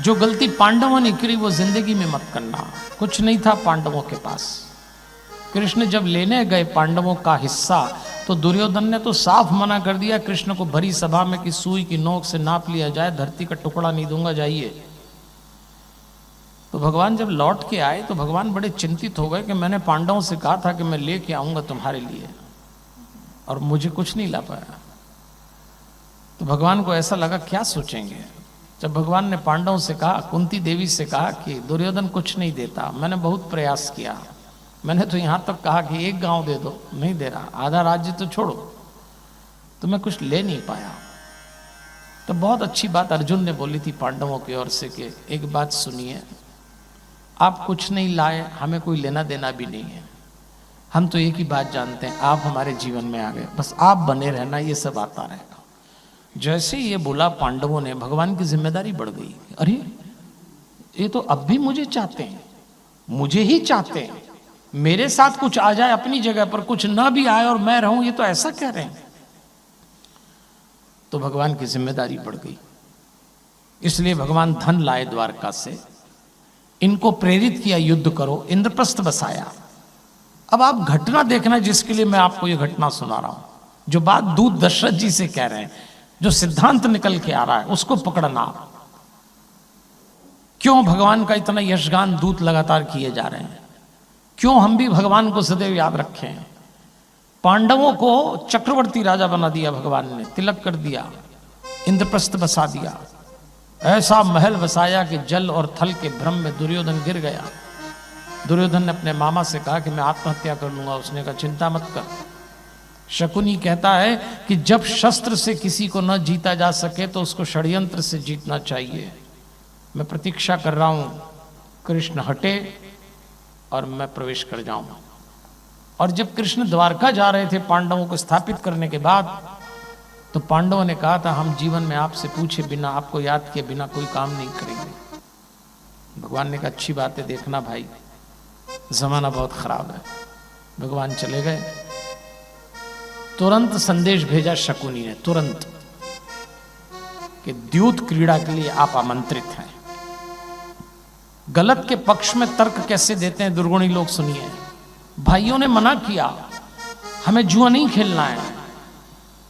जो गलती पांडवों ने करी वो जिंदगी में मत करना। कुछ नहीं था पांडवों के पास। कृष्ण जब लेने गए पांडवों का हिस्सा तो दुर्योधन ने तो साफ मना कर दिया कृष्ण को भरी सभा में कि सुई की नोक से नाप लिया जाए, धरती का टुकड़ा नहीं दूंगा, जाइए। तो भगवान जब लौट के आए तो भगवान बड़े चिंतित हो गए कि मैंने पांडवों से कहा था कि मैं लेके आऊंगा तुम्हारे लिए और मुझे कुछ नहीं ला पाया। तो भगवान को ऐसा लगा क्या सोचेंगे। जब भगवान ने पांडवों से कहा, कुंती देवी से कहा कि दुर्योधन कुछ नहीं देता, मैंने बहुत प्रयास किया, मैंने तो यहां तक कहा कि एक गांव दे दो, नहीं दे रहा, आधा राज्य तो छोड़ो, तो मैं कुछ ले नहीं पाया। तो बहुत अच्छी बात अर्जुन ने बोली थी पांडवों की ओर से कि एक बात सुनिए, आप कुछ नहीं लाए, हमें कोई लेना देना भी नहीं है, हम तो एक ही बात जानते हैं, आप हमारे जीवन में आ गए, बस आप बने रहना, ये सब आता रहेगा। जैसे ये बोला पांडवों ने, भगवान की जिम्मेदारी बढ़ गई। अरे ये तो अब भी मुझे चाहते हैं, मुझे ही चाहते हैं, मेरे साथ कुछ आ जाए अपनी जगह पर, कुछ ना भी आए और मैं रहूं, ये तो ऐसा कह रहे हैं। तो भगवान की जिम्मेदारी बढ़ गई। इसलिए भगवान धन लाए द्वारका से, इनको प्रेरित किया युद्ध करो, इंद्रप्रस्थ बसाया। अब आप घटना देखना जिसके लिए मैं आपको ये घटना सुना रहा हूं, जो बात दूत दशरथ जी से कह रहे हैं, जो सिद्धांत निकल के आ रहा है उसको पकड़ना। क्यों भगवान का इतना यशगान दूत लगातार किए जा रहे हैं, क्यों हम भी भगवान को सदैव याद रखें। पांडवों को चक्रवर्ती राजा बना दिया भगवान ने, तिलक कर दिया, इंद्रप्रस्थ बसा दिया, ऐसा महल बसाया कि जल और थल के भ्रम में दुर्योधन गिर गया। दुर्योधन ने अपने मामा से कहा कि मैं आत्महत्या कर लूंगा, उसने कहा चिंता मत कर। शकुनी कहता है कि जब शस्त्र से किसी को न जीता जा सके तो उसको षड्यंत्र से जीतना चाहिए। मैं प्रतीक्षा कर रहा हूं कृष्ण हटे और मैं प्रवेश कर जाऊंगा। और जब कृष्ण द्वारका जा रहे थे पांडवों को स्थापित करने के बाद, तो पांडवों ने कहा था हम जीवन में आपसे पूछे बिना, आपको याद किए बिना कोई काम नहीं करेंगे। भगवान ने कहा अच्छी बात है, देखना भाई जमाना बहुत खराब है। भगवान चले गए। तुरंत संदेश भेजा शकुनी ने, तुरंत, कि द्यूत क्रीड़ा के लिए आप आमंत्रित हैं। गलत के पक्ष में तर्क कैसे देते हैं दुर्गुणी लोग, सुनिए। भाइयों ने मना किया, हमें जुआ नहीं खेलना है,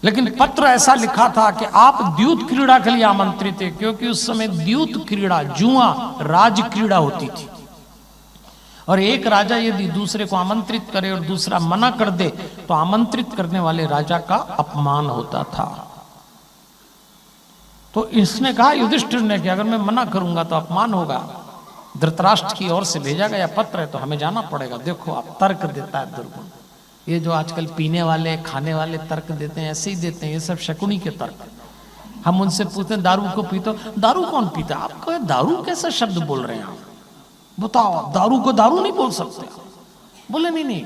लेकिन पत्र ऐसा लिखा था कि आप द्यूत क्रीड़ा के लिए आमंत्रित है, क्योंकि उस समय द्यूत क्रीड़ा, जुआ राज क्रीड़ा होती थी। और एक राजा यदि दूसरे को आमंत्रित करे और दूसरा मना कर दे तो आमंत्रित करने वाले राजा का अपमान होता था। तो इसने कहा युधिष्ठिर ने कि अगर मैं मना करूंगा तो अपमान होगा। धृतराष्ट्र की ओर से भेजा गया पत्र है तो हमें जाना पड़ेगा। देखो आप, तर्क देता है दुर्गुण। ये जो आजकल पीने वाले खाने वाले तर्क देते हैं, ऐसे ही देते हैं, ये सब शकुनी के तर्क। हम उनसे पूछते हैं दारू को पीते हो, दारू कौन पीता? आप कहे दारू कैसा शब्द बोल रहे हैं आप, बताओ, दारू को दारू नहीं बोल सकते? बोले नहीं।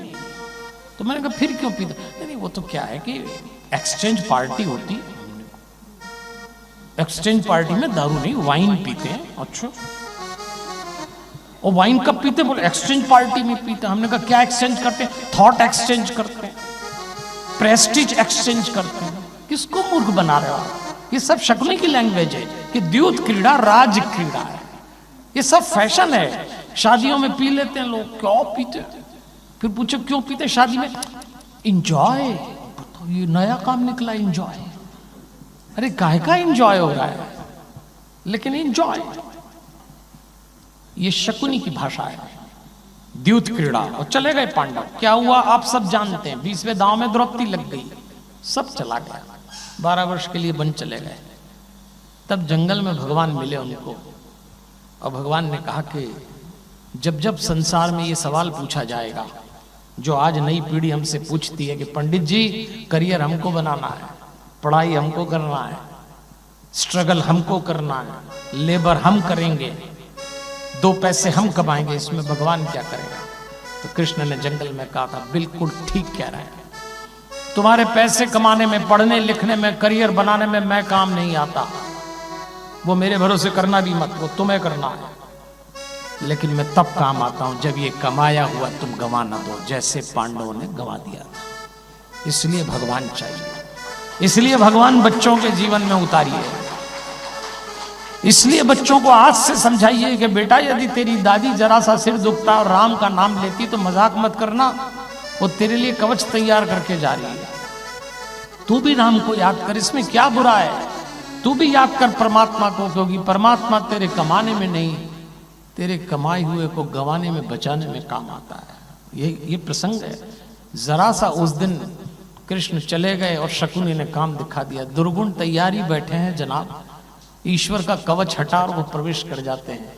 तो मैंने कहा फिर क्यों पीते? नहीं वो तो क्या है कि एक्सचेंज पार्टी होती, एक्सचेंज पार्टी में दारू नहीं वाइन पीते हैं। अच्छा, और वाइन कब पीते? बोले एक्सचेंज पार्टी में पीते। हमने कहा क्या एक्सचेंज करते हैं? थॉट एक्सचेंज करते हैं, प्रेस्टीज एक्सचेंज करते हैं। किसको मूर्ख बना रहे हो? ये सब शकुनी की लैंग्वेज है कि द्यूत क्रीड़ा राज क्रीड़ा है, ये सब फैशन है। शादियों में पी लेते हैं लोग, क्यों पीते? फिर पूछो क्यों पीते? शादी में इंजॉय, ये नया काम निकला इंजॉय। अरे काहे का इंजॉय हो रहा है? लेकिन इंजॉय, ये शकुनी की भाषा है, द्यूत क्रीड़ा। और चले गए पांडव। क्या हुआ आप सब जानते हैं, 20वें दांव में द्रौपदी लग गई, सब चला गया। 12 वर्ष के लिए वन चले गए। तब जंगल में भगवान मिले उनको, और भगवान ने कहा कि जब जब संसार में ये सवाल पूछा जाएगा जो आज नई पीढ़ी हमसे पूछती है कि पंडित जी करियर हमको बनाना है, पढ़ाई हमको करना है, स्ट्रगल हमको करना है, लेबर हम करेंगे, 2 पैसे हम कमाएंगे, इसमें भगवान क्या करेगा? तो कृष्ण ने जंगल में कहा था बिल्कुल ठीक कह रहे हैं, तुम्हारे पैसे कमाने में, पढ़ने लिखने में, करियर बनाने में मैं काम नहीं आता, वो मेरे भरोसे करना भी मत, वो तुम्हें करना है। लेकिन मैं तब काम आता हूं जब ये कमाया हुआ तुम गंवा ना दो, जैसे पांडवों ने गंवा दिया था। इसलिए भगवान चाहिए, इसलिए भगवान बच्चों के जीवन में उतारिए। इसलिए बच्चों को आज से समझाइए कि बेटा यदि तेरी दादी जरा सा सिर दुखता और राम का नाम लेती तो मजाक मत करना, वो तेरे लिए कवच तैयार करके जा रही है। तू भी राम को याद कर, इसमें क्या बुरा है? तू भी याद कर परमात्मा को, क्योंकि परमात्मा तेरे कमाने में नहीं, तेरे कमाए हुए को गंवाने में, बचाने में काम आता है। ये प्रसंग है। जरा सा उस दिन कृष्ण चले गए और शकुनी ने काम दिखा दिया। दुर्गुण तैयारी बैठे हैं जनाब, ईश्वर का कवच हटा और वो प्रवेश कर जाते हैं।